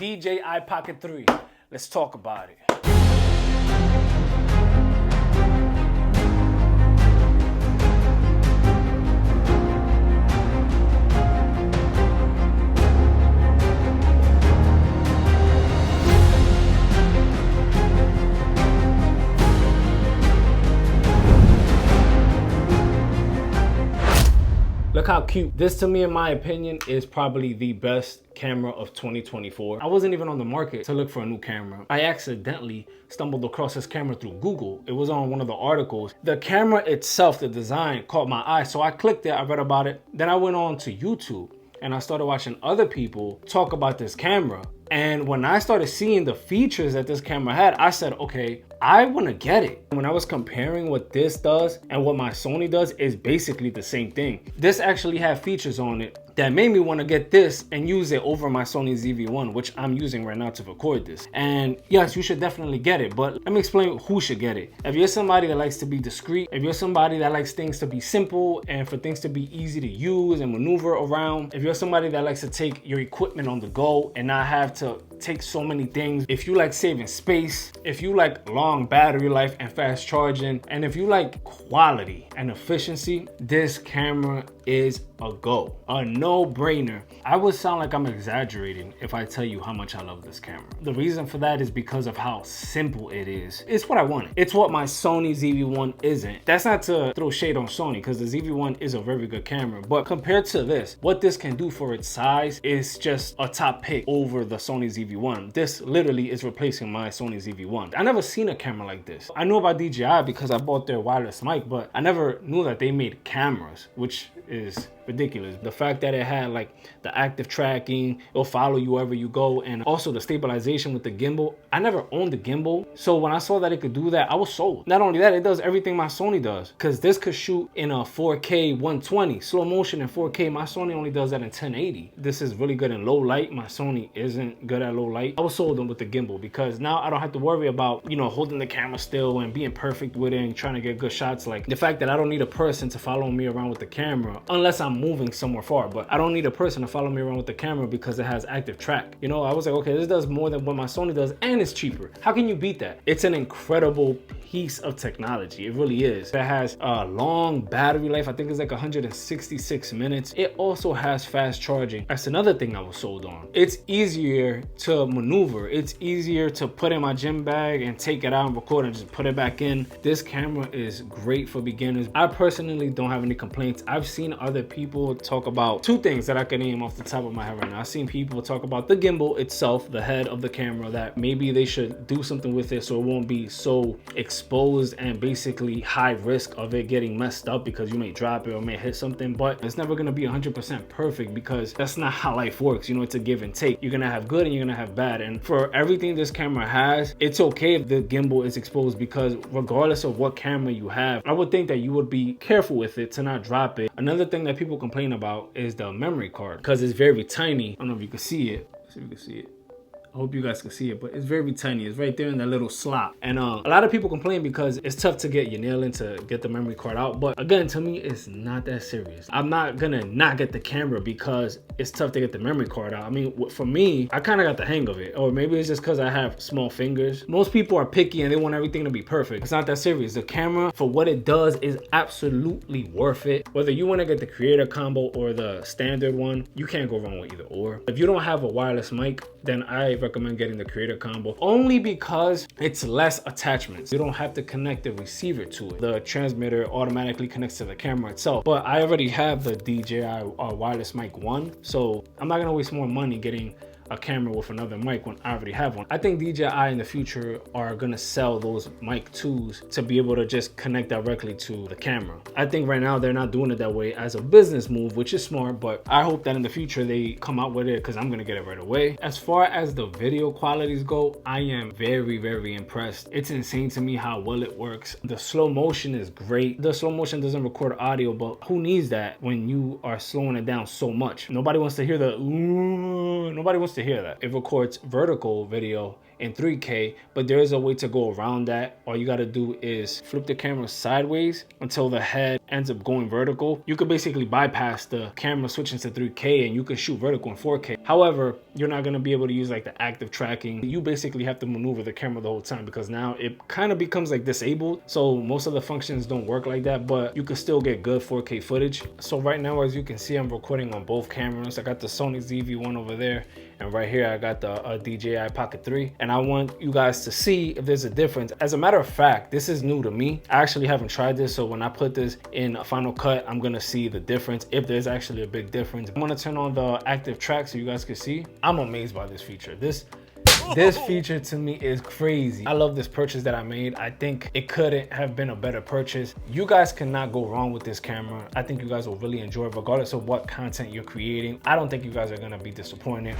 DJI Pocket 3. Let's talk about it. Look how cute. This, to me, in my opinion, is probably the best camera of 2024. I wasn't even on the market to look for a new camera. I accidentally stumbled across this camera through Google. It was on one of the articles. The camera itself, the design, caught my eye. So I clicked it, I read about it. Then I went on to YouTube and I started watching other people talk about this camera. And when I started seeing the features that this camera had, I said, okay, I want to get it. When I was comparing what this does and what my Sony does, is basically the same thing. This actually had features on it that made me want to get this and use it over my Sony ZV-1, which I'm using right now to record this. And yes, you should definitely get it, but let me explain who should get it. If you're somebody that likes to be discreet, if you're somebody that likes things to be simple and for things to be easy to use and maneuver around, if you're somebody that likes to take your equipment on the go and not have to take so many things, if you like saving space, if you like long battery life and fast charging, and if you like quality and efficiency, this camera is a go, a no-brainer. I would sound like I'm exaggerating if I tell you how much I love this camera. The reason for that is because of how simple it is. It's what I wanted. It's what my Sony ZV-1 isn't. That's not to throw shade on Sony, because the ZV-1 is a very good camera, but compared to this, what this can do for its size is just a top pick over the Sony ZV-1. This literally is replacing my Sony ZV-1. I never seen a camera like this. I knew about DJI because I bought their wireless mic, but I never knew that they made cameras, which is ridiculous. The fact that it had like the active tracking, it'll follow you wherever you go, and also the stabilization with the gimbal. I never owned the gimbal, so when I saw that it could do that, I was sold. Not only that, it does everything my Sony does, because this could shoot in a 4K 120 slow motion in 4K. My Sony only does that in 1080. This is really good in low light. My Sony isn't good at low light. I was sold on with the gimbal because now I don't have to worry about, you know, holding the camera still and being perfect with it and trying to get good shots. Like the fact that I don't need a person to follow me around with the camera unless I'm moving somewhere far, but I don't need a person to follow me around with the camera because it has active track. You know, I was like, okay, this does more than what my Sony does and it's cheaper. How can you beat that? It's an incredible piece of technology. It really is. It has a long battery life. I think it's like 166 minutes. It also has fast charging. That's another thing I was sold on. It's easier to maneuver. It's easier to put in my gym bag and take it out and record and just put it back in. This camera is great for beginners. I personally don't have any complaints. I've seen other people talk about two things that I can name off the top of my head right now. I've seen people talk about the gimbal itself, the head of the camera, that maybe they should do something with it so it won't be so exposed and basically high risk of it getting messed up because you may drop it or may hit something. But it's never going to be 100% perfect because that's not how life works. You know, it's a give and take. You're going to have good and you're going to have bad. And for everything this camera has, it's okay if the gimbal is exposed, because regardless of what camera you have, I would think that you would be careful with it to not drop it. Another thing that people complain about is the memory card, because it's very tiny. I don't know if you can see it. Let's see if you can see it. I hope you guys can see it, but it's very tiny. It's right there in that little slot. And a lot of people complain because it's tough to get your nail in to get the memory card out. But again, to me, it's not that serious. I'm not gonna not get the camera because it's tough to get the memory card out. I mean, for me, I kind of got the hang of it. Or maybe it's just because I have small fingers. Most people are picky and they want everything to be perfect. It's not that serious. The camera, for what it does, is absolutely worth it. Whether you want to get the creator combo or the standard one, you can't go wrong with either or. If you don't have a wireless mic, then I recommend getting the creator combo, only because it's less attachments. You don't have to connect the receiver to it. The transmitter automatically connects to the camera itself. But I already have the DJI wireless mic 1, so I'm not gonna waste more money getting a camera with another mic when I already have one. I think DJI in the future are gonna sell those mic 2s to be able to just connect directly to the camera. I think right now they're not doing it that way as a business move, which is smart, but I hope that in the future they come out with it because I'm gonna get it right away. As far as the video qualities go, I am very, very impressed. It's insane to me how well it works. The slow motion is great. The slow motion doesn't record audio, but who needs that when you are slowing it down so much? Nobody wants to hear the ooh, nobody wants wants to hear that. It records vertical video in 3K, but there is a way to go around that. All you gotta do is flip the camera sideways until the head ends up going vertical. You could basically bypass the camera switching to 3K and you can shoot vertical in 4K. However, you're not gonna be able to use like the active tracking. You basically have to maneuver the camera the whole time because now it kind of becomes like disabled. So most of the functions don't work like that, but you can still get good 4K footage. So right now, as you can see, I'm recording on both cameras. I got the Sony ZV-1 over there, and right here I got the DJI Pocket 3, and I want you guys to see if there's a difference. As a matter of fact, this is new to me. I actually haven't tried this, so when I put this in Final Cut, I'm gonna see the difference, if there's actually a big difference. I'm gonna turn on the active track so you guys can see. I'm amazed by this feature. This feature to me is crazy. I love this purchase that I made. I think it couldn't have been a better purchase. You guys cannot go wrong with this camera. I think you guys will really enjoy it regardless of what content you're creating. I don't think you guys are gonna be disappointed.